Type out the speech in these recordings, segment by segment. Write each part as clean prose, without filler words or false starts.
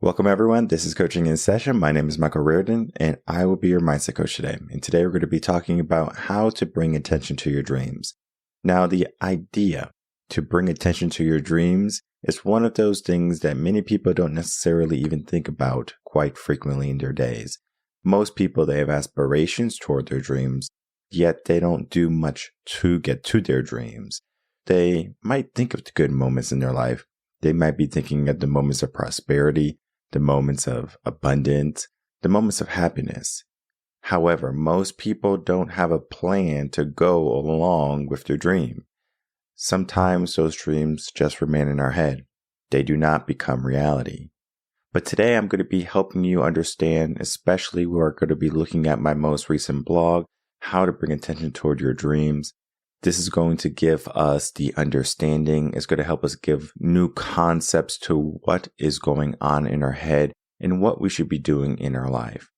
Welcome everyone, this is Coaching in Session. My name is Michael Rearden and I will be your mindset coach today. And today we're going to be talking about how to bring attention to your dreams. Now, the idea to bring attention to your dreams is one of those things that many people don't necessarily even think about quite frequently in their days. Most people, they have aspirations toward their dreams, yet they don't do much to get to their dreams. They might think of the good moments in their life. They might be thinking of the moments of prosperity, the moments of abundance, the moments of happiness. However, most people don't have a plan to go along with their dream. Sometimes those dreams just remain in our head. They do not become reality. But today I'm going to be helping you understand, especially we're going to be looking at my most recent blog, how to bring attention toward your dreams. This is going to give us the understanding. It's going to help us give new concepts to what is going on in our head and what we should be doing in our life.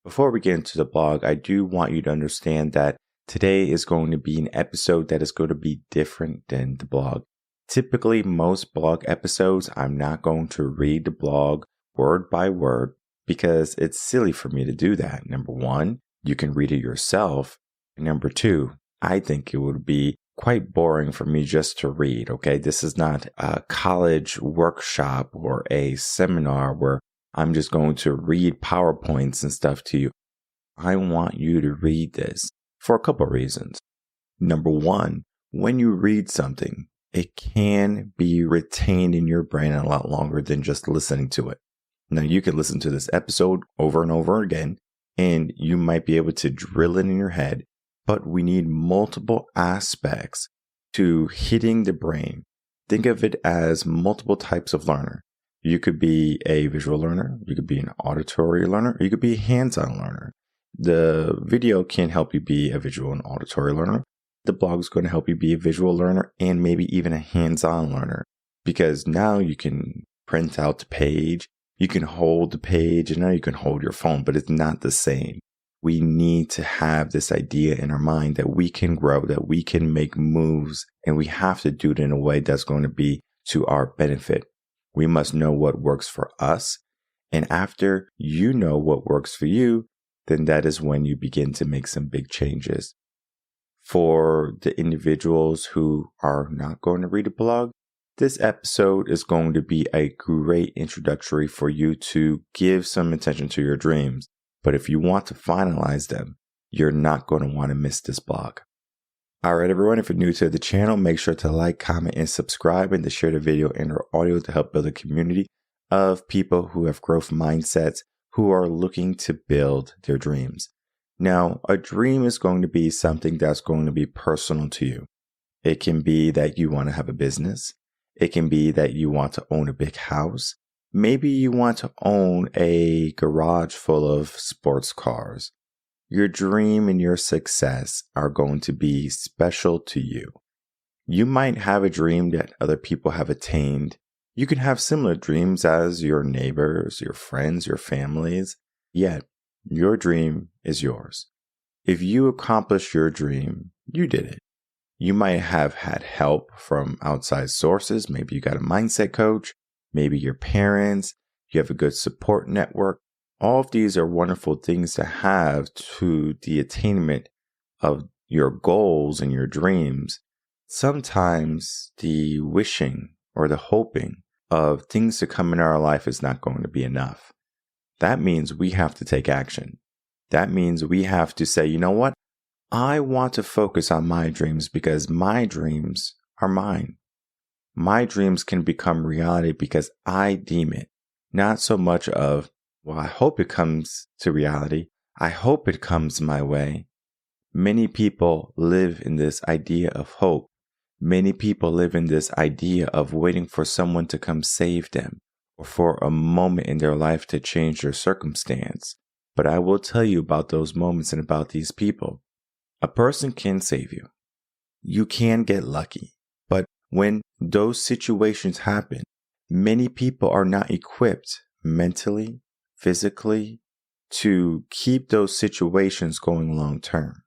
Before we get into the blog, I do want you to understand that today is going to be an episode that is going to be different than the blog. Typically, most blog episodes, I'm not going to read the blog word by word because it's silly for me to do that. Number one, you can read it yourself. And number two, I think it would be quite boring for me just to read, okay? This is not a college workshop or a seminar where I'm just going to read PowerPoints and stuff to you. I want you to read this for a couple of reasons. Number one, when you read something, it can be retained in your brain a lot longer than just listening to it. Now, you can listen to this episode over and over again, and you might be able to drill it in your head. But we need multiple aspects to hitting the brain. Think of it as multiple types of learner. You could be a visual learner, you could be an auditory learner, or you could be a hands-on learner. The video can help you be a visual and auditory learner. The blog is going to help you be a visual learner and maybe even a hands-on learner. Because now you can print out the page, you can hold the page, and now you can hold your phone, but it's not the same. We need to have this idea in our mind that we can grow, that we can make moves, and we have to do it in a way that's going to be to our benefit. We must know what works for us. And after you know what works for you, then that is when you begin to make some big changes. For the individuals who are not going to read a blog, this episode is going to be a great introductory for you to give some attention to your dreams. But if you want to finalize them, you're not going to want to miss this blog. All right, everyone, if you're new to the channel, make sure to like, comment, and subscribe, and to share the video and or audio to help build a community of people who have growth mindsets, who are looking to build their dreams. Now, a dream is going to be something that's going to be personal to you. It can be that you want to have a business. It can be that you want to own a big house. Maybe you want to own a garage full of sports cars. Your dream and your success are going to be special to you. You might have a dream that other people have attained. You can have similar dreams as your neighbors, your friends, your families. Yet, your dream is yours. If you accomplish your dream, you did it. You might have had help from outside sources. Maybe you got a mindset coach. Maybe your parents, you have a good support network. All of these are wonderful things to have to the attainment of your goals and your dreams. Sometimes the wishing or the hoping of things to come in our life is not going to be enough. That means we have to take action. That means we have to say, you know what? I want to focus on my dreams because my dreams are mine. My dreams can become reality because I deem it. Not so much of, well, I hope it comes to reality. I hope it comes my way. Many people live in this idea of hope. Many people live in this idea of waiting for someone to come save them or for a moment in their life to change their circumstance. But I will tell you about those moments and about these people. A person can save you. You can get lucky. But when those situations happen, many people are not equipped mentally, physically, to keep those situations going long term.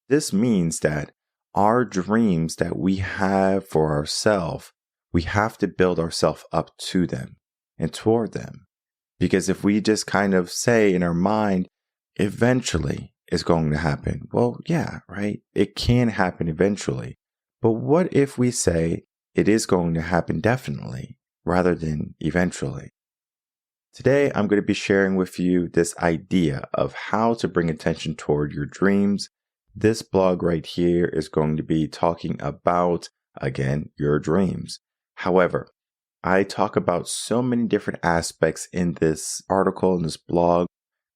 This means that our dreams that we have for ourselves, we have to build ourselves up to them and toward them. Because if we just kind of say in our mind, eventually it's going to happen. Well, yeah, right? It can happen eventually. But what if we say it is going to happen definitely rather than eventually? Today, I'm going to be sharing with you this idea of how to bring attention toward your dreams. This blog right here is going to be talking about, again, your dreams. However, I talk about so many different aspects in this article, in this blog,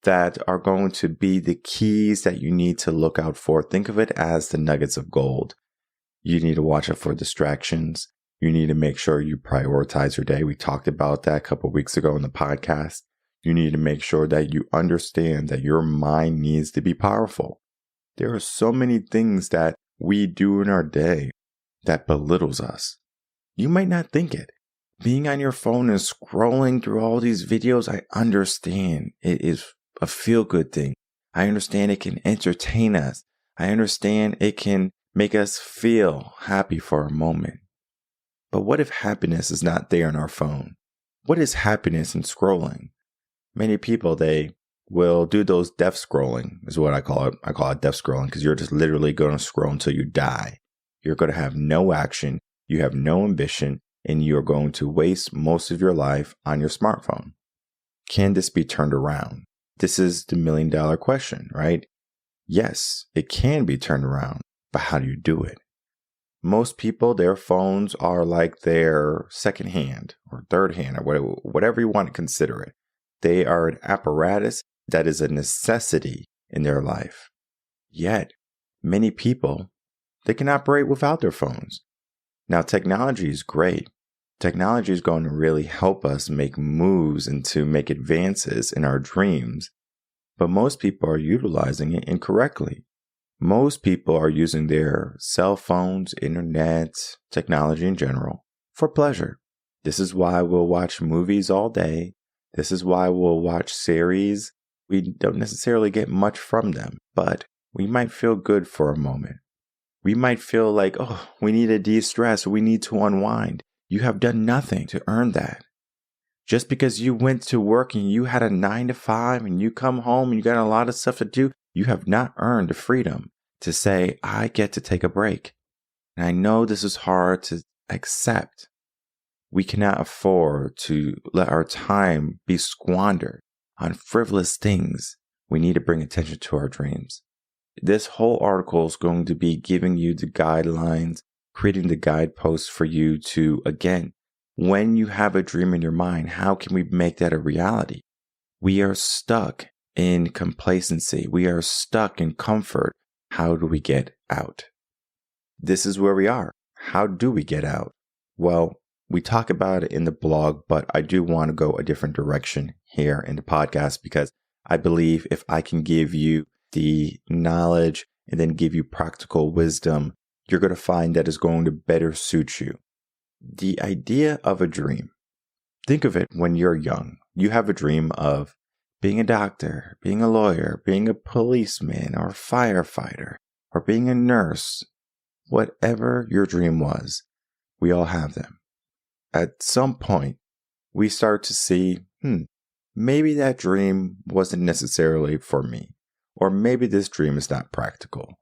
that are going to be the keys that you need to look out for. Think of it as the nuggets of gold. You need to watch out for distractions. You need to make sure you prioritize your day. We talked about that a couple of weeks ago in the podcast. You need to make sure that you understand that your mind needs to be powerful. There are so many things that we do in our day that belittles us. You might not think it. Being on your phone and scrolling through all these videos, I understand it is a feel-good thing. I understand it can entertain us. I understand it can make us feel happy for a moment. But what if happiness is not there on our phone? What is happiness in scrolling? Many people, they will do those death scrolling, is what I call it. I call it death scrolling because you're just literally going to scroll until you die. You're going to have no action. You have no ambition. And you're going to waste most of your life on your smartphone. Can this be turned around? This is the $1 million question, right? Yes, it can be turned around, but how do you do it? Most people, their phones are like their second hand or third hand or whatever you want to consider it. They are an apparatus that is a necessity in their life. Yet, many people, they can operate without their phones. Now, technology is great. Technology is going to really help us make moves and to make advances in our dreams. But most people are utilizing it incorrectly. Most people are using their cell phones, internet, technology in general for pleasure. This is why we'll watch movies all day. This is why we'll watch series. We don't necessarily get much from them, but we might feel good for a moment. We might feel like, oh, we need to de-stress. We need to unwind. You have done nothing to earn that. Just because you went to work and you had a 9 to 5 and you come home and you got a lot of stuff to do, you have not earned the freedom to say, I get to take a break. And I know this is hard to accept. We cannot afford to let our time be squandered on frivolous things. We need to bring attention to our dreams. This whole article is going to be giving you the guidelines, creating the guideposts for you to, again, when you have a dream in your mind, how can we make that a reality? We are stuck in complacency. We are stuck in comfort. How do we get out? This is where we are. How do we get out? Well, we talk about it in the blog, but I do want to go a different direction here in the podcast because I believe if I can give you the knowledge and then give you practical wisdom, you're going to find that is going to better suit you. The idea of a dream. Think of it when you're young. You have a dream of being a doctor, being a lawyer, being a policeman or a firefighter, or being a nurse. Whatever your dream was, we all have them. At some point, we start to see, maybe that dream wasn't necessarily for me, or maybe this dream is not practical.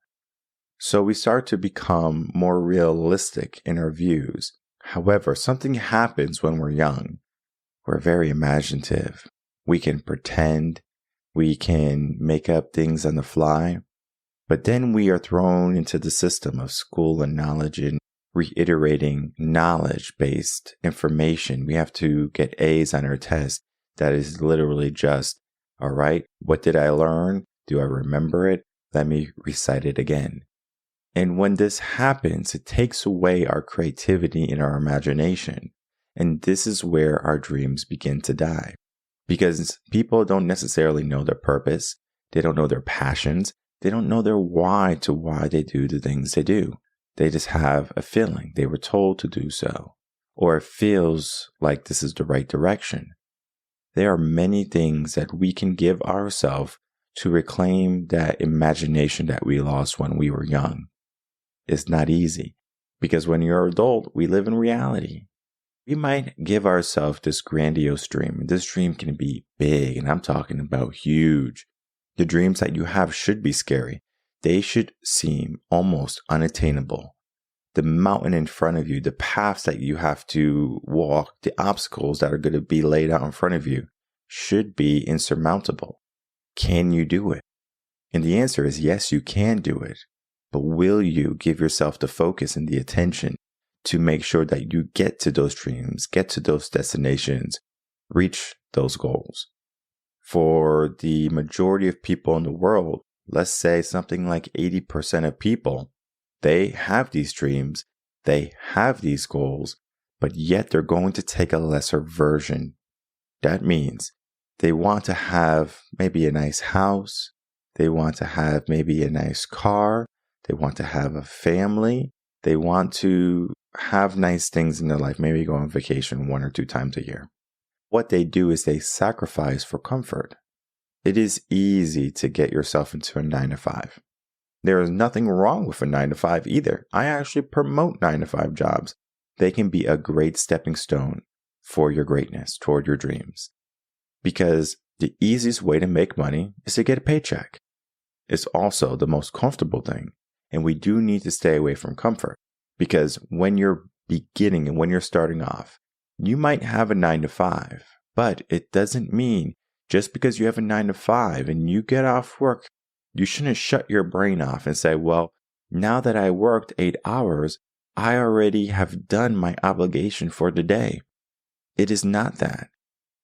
So we start to become more realistic in our views. However, something happens when we're young. We're very imaginative. We can pretend. We can make up things on the fly. But then we are thrown into the system of school and knowledge and reiterating knowledge-based information. We have to get A's on our test. That is literally just, all right, what did I learn? Do I remember it? Let me recite it again. And when this happens, it takes away our creativity and our imagination. And this is where our dreams begin to die. Because people don't necessarily know their purpose. They don't know their passions. They don't know their why to why they do the things they do. They just have a feeling. They were told to do so. Or it feels like this is the right direction. There are many things that we can give ourselves to reclaim that imagination that we lost when we were young. It's not easy because when you're an adult, we live in reality. We might give ourselves this grandiose dream. This dream can be big, and I'm talking about huge. The dreams that you have should be scary. They should seem almost unattainable. The mountain in front of you, the paths that you have to walk, the obstacles that are going to be laid out in front of you should be insurmountable. Can you do it? And the answer is yes, you can do it. But will you give yourself the focus and the attention to make sure that you get to those dreams, get to those destinations, reach those goals? For the majority of people in the world, let's say something like 80% of people, they have these dreams, they have these goals, but yet they're going to take a lesser version. That means they want to have maybe a nice house, they want to have maybe a nice car, they want to have a family, they want to have nice things in their life, maybe go on vacation 1 or 2 times a year. What they do is they sacrifice for comfort. It is easy to get yourself into a 9-to-5. There is nothing wrong with a 9-to-5 either. I actually promote 9-to-5 jobs. They can be a great stepping stone for your greatness, toward your dreams. Because the easiest way to make money is to get a paycheck. It's also the most comfortable thing. And we do need to stay away from comfort. Because when you're beginning and when you're starting off, you might have a 9-to-5, but it doesn't mean just because you have a 9-to-5 and you get off work, you shouldn't shut your brain off and say, well, now that I worked 8 hours, I already have done my obligation for the day. It is not that.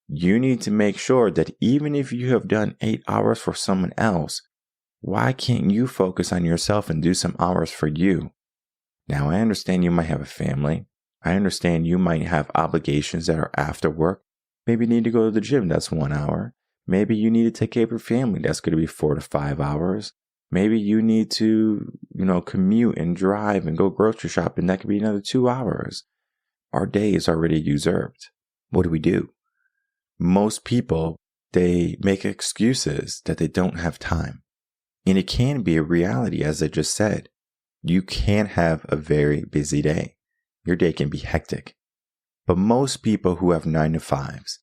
You need to make sure that even if you have done 8 hours for someone else, why can't you focus on yourself and do some hours for you? Now, I understand you might have a family. I understand you might have obligations that are after work. Maybe you need to go to the gym. That's 1 hour. Maybe you need to take care of your family. That's going to be 4 to 5 hours. Maybe you need to, commute and drive and go grocery shopping. That could be another 2 hours. Our day is already usurped. What do? Most people, they make excuses that they don't have time. And it can be a reality, as I just said. You can have a very busy day. Your day can be hectic. But most people who have 9-to-5s,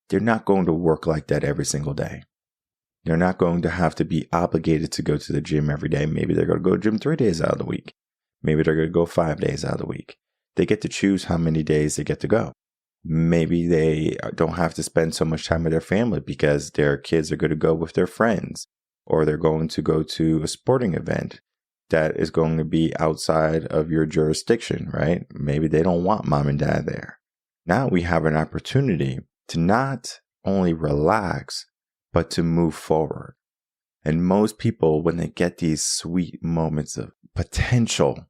they're not going to work like that every single day. They're not going to have to be obligated to go to the gym every day. Maybe they're going to go to the gym 3 days out of the week. Maybe they're going to go 5 days out of the week. They get to choose how many days they get to go. Maybe they don't have to spend so much time with their family because their kids are going to go with their friends, or they're going to go to a sporting event that is going to be outside of your jurisdiction, right? Maybe they don't want mom and dad there. Now we have an opportunity to not only relax, but to move forward. And most people, when they get these sweet moments of potential,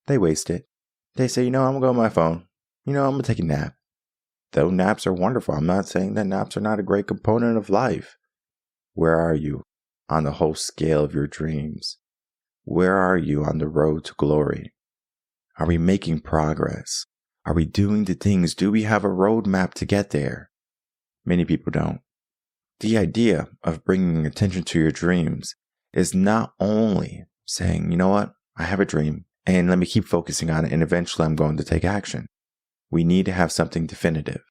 they waste it. They say, I'm going to go on my phone. I'm going to take a nap. Though naps are wonderful. I'm not saying that naps are not a great component of life. Where are you on the whole scale of your dreams? Where are you on the road to glory? Are we making progress? Are we doing the things? Do we have a roadmap to get there? Many people don't. The idea of bringing attention to your dreams is not only saying, you know what, I have a dream and let me keep focusing on it and eventually I'm going to take action. We need to have something definitive.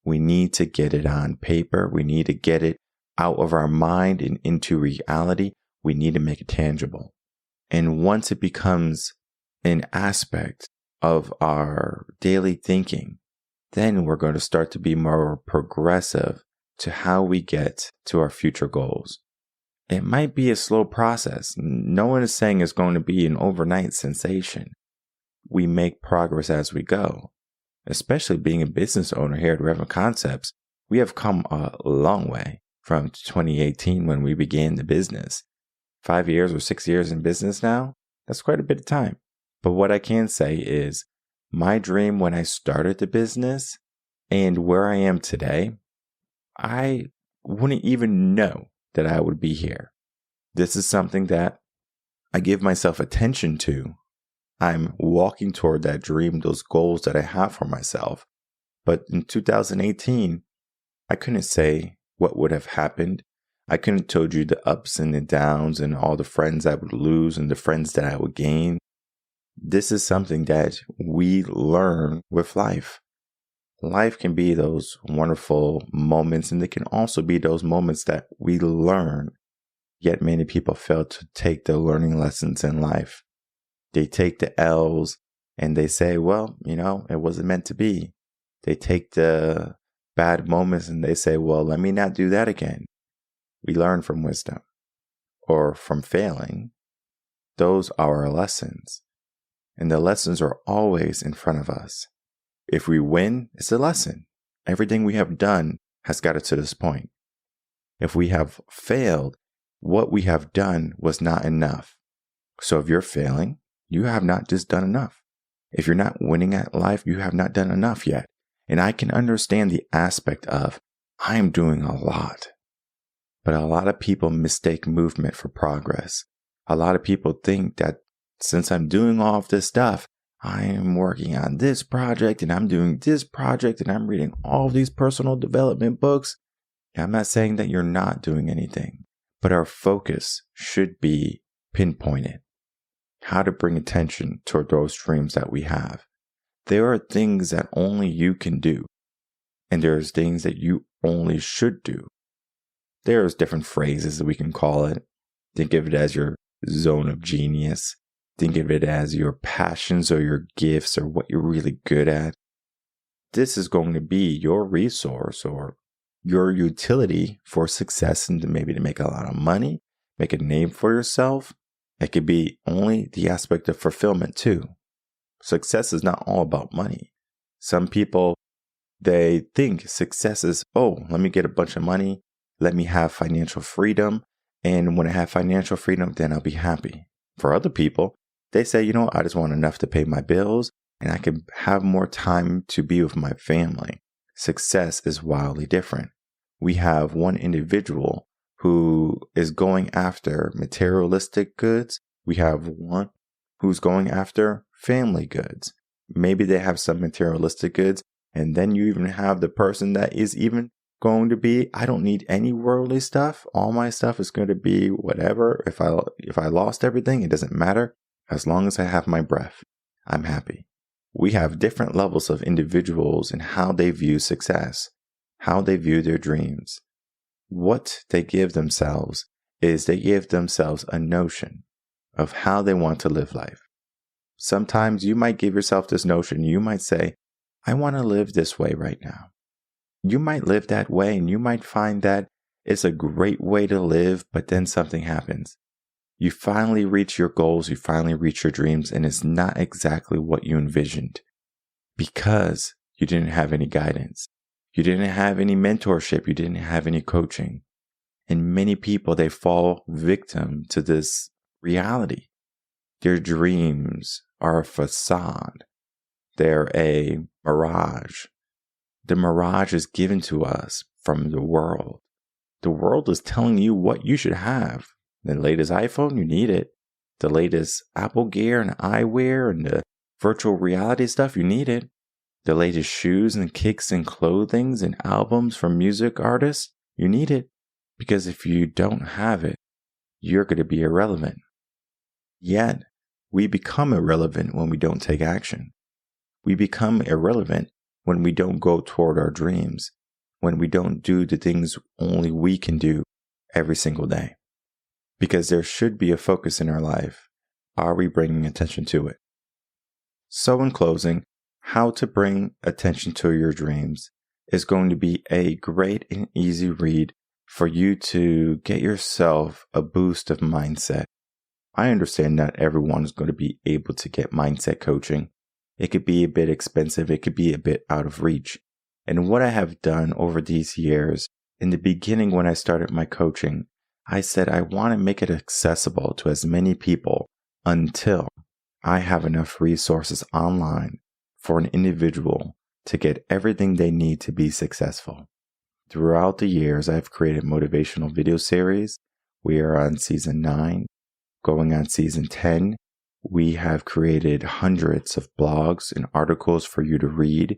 We need to get it on paper. We need to get it out of our mind and into reality. We need to make it tangible. And once it becomes an aspect of our daily thinking, then we're going to start to be more progressive to how we get to our future goals. It might be a slow process. No one is saying it's going to be an overnight sensation. We make progress as we go. Especially being a business owner here at Reven Concepts, we have come a long way from 2018 when we began the business. 5 years or 6 years in business now, that's quite a bit of time. But what I can say is my dream when I started the business and where I am today, I wouldn't even know that I would be here. This is something that I give myself attention to. I'm walking toward that dream, those goals that I have for myself. But in 2018, I couldn't say what would have happened. I couldn't have told you the ups and the downs and all the friends I would lose and the friends that I would gain. This is something that we learn with life. life can be those wonderful moments, and they can also be those moments that we learn. Yet many people fail to take the learning lessons in life. They take the L's and they say, well, it wasn't meant to be. They take the bad moments and they say, well, let me not do that again. We learn from wisdom or from failing. Those are our lessons. And the lessons are always in front of us. If we win, it's a lesson. Everything we have done has got us to this point. If we have failed, what we have done was not enough. So if you're failing, you have not just done enough. If you're not winning at life, you have not done enough yet. And I can understand the aspect of, I am doing a lot. But a lot of people mistake movement for progress. A lot of people think that since I'm doing all of this stuff, I am working on this project and I'm doing this project and I'm reading all of these personal development books. I'm not saying that you're not doing anything, but our focus should be pinpointed. How to bring attention toward those dreams that we have. There are things that only you can do, and there's things that you only should do. There's different phrases that we can call it. Think of it as your zone of genius. Think of it as your passions or your gifts or what you're really good at. This is going to be your resource or your utility for success and maybe to make a lot of money, make a name for yourself. It could be only the aspect of fulfillment too. Success is not all about money. Some people, they think success is, let me get a bunch of money. Let me have financial freedom. And when I have financial freedom, then I'll be happy. For other people, they say, I just want enough to pay my bills and I can have more time to be with my family. Success is wildly different. We have one individual who is going after materialistic goods. We have one who's going after family goods. Maybe they have some materialistic goods. And then you even have the person that is even going to be, I don't need any worldly stuff. All my stuff is going to be whatever. If I lost everything, it doesn't matter. As long as I have my breath, I'm happy. We have different levels of individuals in how they view success, how they view their dreams. What they give themselves is they give themselves a notion of how they want to live life. Sometimes you might give yourself this notion. You might say, I want to live this way right now. You might live that way and you might find that it's a great way to live, but then something happens. You finally reach your goals, you finally reach your dreams, and it's not exactly what you envisioned because you didn't have any guidance. You didn't have any mentorship. You didn't have any coaching. And many people, they fall victim to this reality. Their dreams are a facade. They're a mirage. The mirage is given to us from the world. The world is telling you what you should have. The latest iPhone, you need it. The latest Apple gear and eyewear and the virtual reality stuff, you need it. The latest shoes and kicks and clothings and albums from music artists, you need it. Because if you don't have it, you're going to be irrelevant. Yet, we become irrelevant when we don't take action. We become irrelevant when we don't go toward our dreams, when we don't do the things only we can do every single day. Because there should be a focus in our life. Are we bringing attention to it? So in closing, how to bring attention to your dreams is going to be a great and easy read for you to get yourself a boost of mindset. I understand not everyone is going to be able to get mindset coaching. It could be a bit expensive. It could be a bit out of reach. And what I have done over these years, in the beginning when I started my coaching, I said I want to make it accessible to as many people until I have enough resources online for an individual to get everything they need to be successful. Throughout the years, I've created motivational video series. We are on season 9, going on season 10. We have created hundreds of blogs and articles for you to read,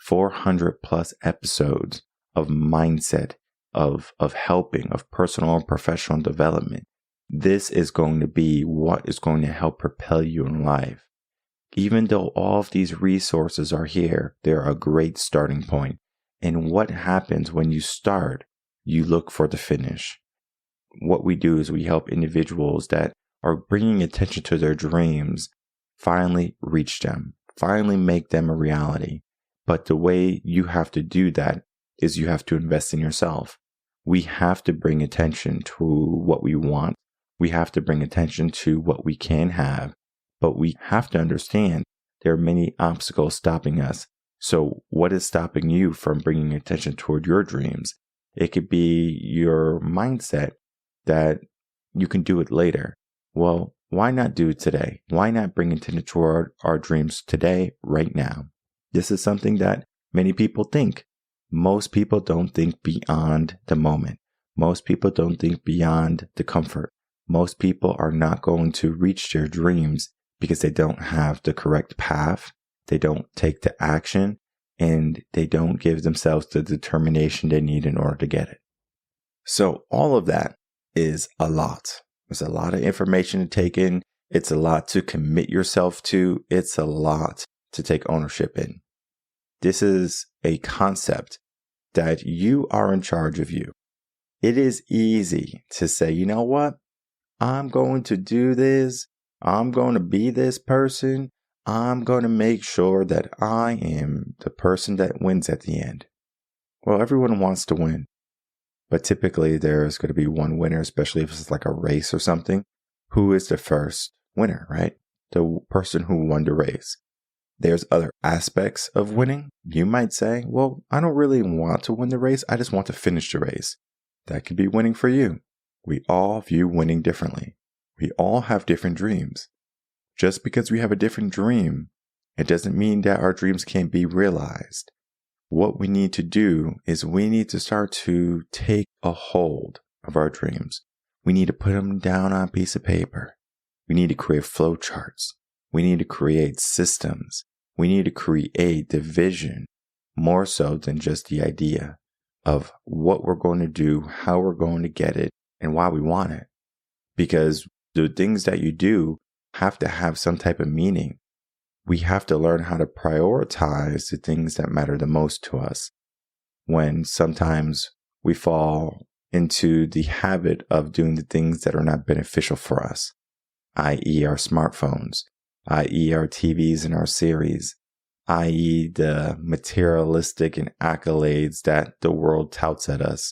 400 plus episodes of mindset, of helping, of personal and professional development. This is going to be what is going to help propel you in life. Even though all of these resources are here, they're a great starting point. And what happens when you start? You look for the finish. What we do is we help individuals that are bringing attention to their dreams finally reach them, finally make them a reality. But the way you have to do that is you have to invest in yourself. We have to bring attention to what we want. We have to bring attention to what we can have. But we have to understand there are many obstacles stopping us. So what is stopping you from bringing attention toward your dreams? It could be your mindset that you can do it later. Well, why not do it today? Why not bring attention toward our dreams today, right now? This is something that many people think. Most people don't think beyond the moment. Most people don't think beyond the comfort. Most people are not going to reach their dreams because they don't have the correct path, they don't take the action, and they don't give themselves the determination they need in order to get it. So all of that is a lot. It's a lot of information to take in. It's a lot to commit yourself to. It's a lot to take ownership in. This is a concept that you are in charge of you. It is easy to say, you know what? I'm going to do this. I'm going to be this person. I'm going to make sure that I am the person that wins at the end. Well, everyone wants to win, but typically there's going to be one winner, especially if it's like a race or something. Who is the first winner, right? The person who won the race. There's other aspects of winning. You might say, well, I don't really want to win the race. I just want to finish the race. That could be winning for you. We all view winning differently. We all have different dreams. Just because we have a different dream, it doesn't mean that our dreams can't be realized. What we need to do is we need to start to take a hold of our dreams. We need to put them down on a piece of paper. We need to create flow charts. We need to create systems. We need to create the vision more so than just the idea of what we're going to do, how we're going to get it, and why we want it. Because the things that you do have to have some type of meaning. We have to learn how to prioritize the things that matter the most to us. When sometimes we fall into the habit of doing the things that are not beneficial for us, i.e. our smartphones, i.e. our TVs and our series, i.e. the materialistic and accolades that the world touts at us.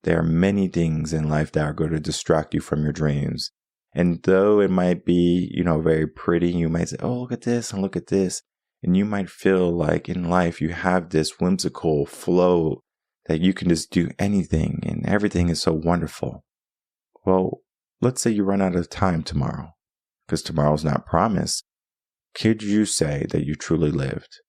There are many things in life that are going to distract you from your dreams. And though it might be, very pretty, you might say, oh, look at this and look at this. And you might feel like in life you have this whimsical flow that you can just do anything and everything is so wonderful. Well, let's say you run out of time tomorrow, because tomorrow's not promised. Could you say that you truly lived?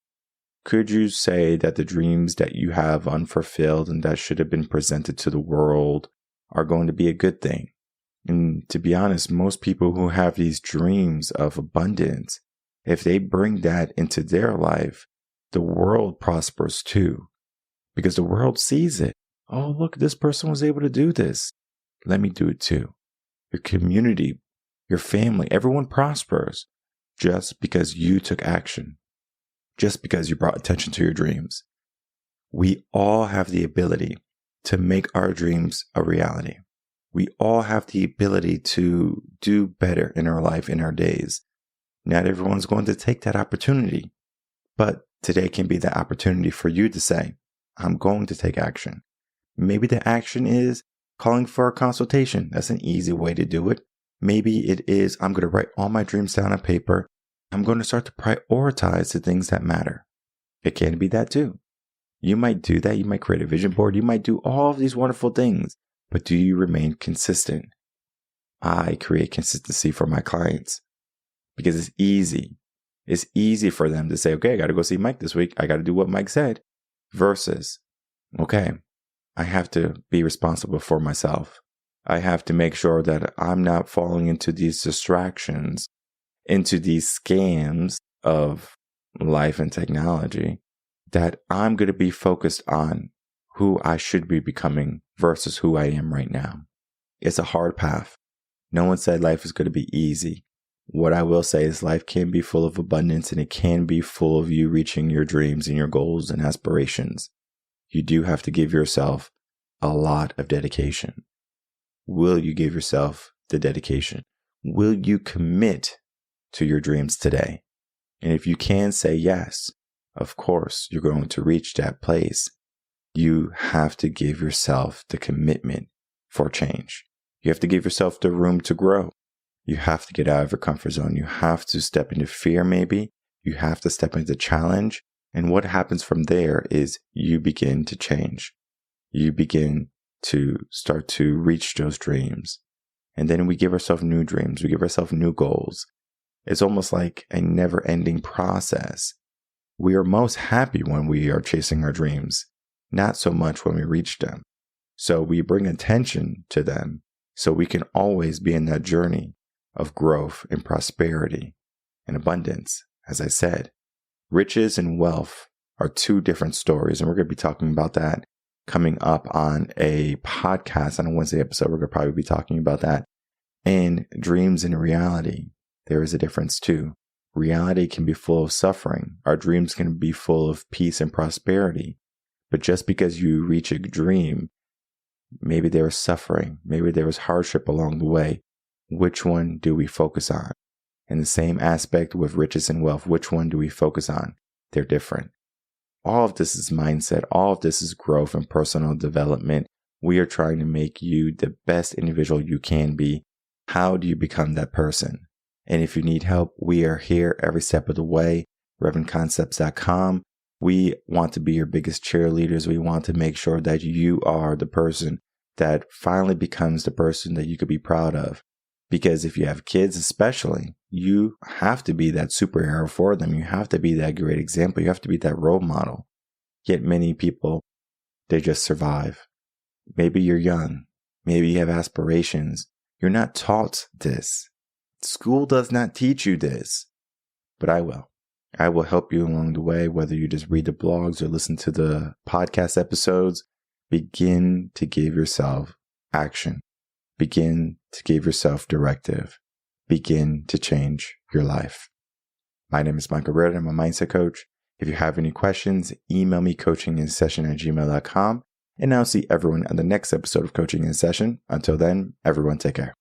Could you say that the dreams that you have unfulfilled and that should have been presented to the world are going to be a good thing? And to be honest, most people who have these dreams of abundance, if they bring that into their life, the world prospers too, because the world sees it. Oh, look, this person was able to do this. Let me do it too. Your community, your family, everyone prospers just because you took action, just because you brought attention to your dreams. We all have the ability to make our dreams a reality. We all have the ability to do better in our life, in our days. Not everyone's going to take that opportunity, but today can be the opportunity for you to say, I'm going to take action. Maybe the action is calling for a consultation. That's an easy way to do it. Maybe it is, I'm going to write all my dreams down on paper. I'm going to start to prioritize the things that matter. It can be that too. You might do that. You might create a vision board. You might do all of these wonderful things. But do you remain consistent? I create consistency for my clients because it's easy. It's easy for them to say, okay, I got to go see Mike this week. I got to do what Mike said. Versus, okay, I have to be responsible for myself. I have to make sure that I'm not falling into these distractions, into these scams of life and technology, that I'm going to be focused on who I should be becoming versus who I am right now. It's a hard path. No one said life is going to be easy. What I will say is life can be full of abundance, and it can be full of you reaching your dreams and your goals and aspirations. You do have to give yourself a lot of dedication. Will you give yourself the dedication? Will you commit to your dreams today? And if you can say yes, of course, you're going to reach that place. You have to give yourself the commitment for change. You have to give yourself the room to grow. You have to get out of your comfort zone. You have to step into fear, maybe. You have to step into challenge. And what happens from there is you begin to change. You begin to start to reach those dreams. And then we give ourselves new dreams. We give ourselves new goals. It's almost like a never-ending process. We are most happy when we are chasing our dreams, not so much when we reach them. So we bring attention to them so we can always be in that journey of growth and prosperity and abundance. As I said, riches and wealth are two different stories, and we're going to be talking about that coming up on a podcast on a Wednesday episode. We're going to probably be talking about that. And dreams and reality, there is a difference too. Reality can be full of suffering. Our dreams can be full of peace and prosperity. But just because you reach a dream, maybe there was suffering, maybe there was hardship along the way. Which one do we focus on? In the same aspect with riches and wealth, which one do we focus on? They're different. All of this is mindset. All of this is growth and personal development. We are trying to make you the best individual you can be. How do you become that person? And if you need help, we are here every step of the way. RevenConcepts.com. We want to be your biggest cheerleaders. We want to make sure that you are the person that finally becomes the person that you could be proud of. Because if you have kids especially, you have to be that superhero for them. You have to be that great example. You have to be that role model. Yet many people, they just survive. Maybe you're young. Maybe you have aspirations. You're not taught this. School does not teach you this. But I will. I will help you along the way, whether you just read the blogs or listen to the podcast episodes. Begin to give yourself action. Begin to give yourself directive. Begin to change your life. My name is Michael Rearden. I'm a mindset coach. If you have any questions, email me coachinginsession@gmail.com. And I'll see everyone on the next episode of Coaching in Session. Until then, everyone take care.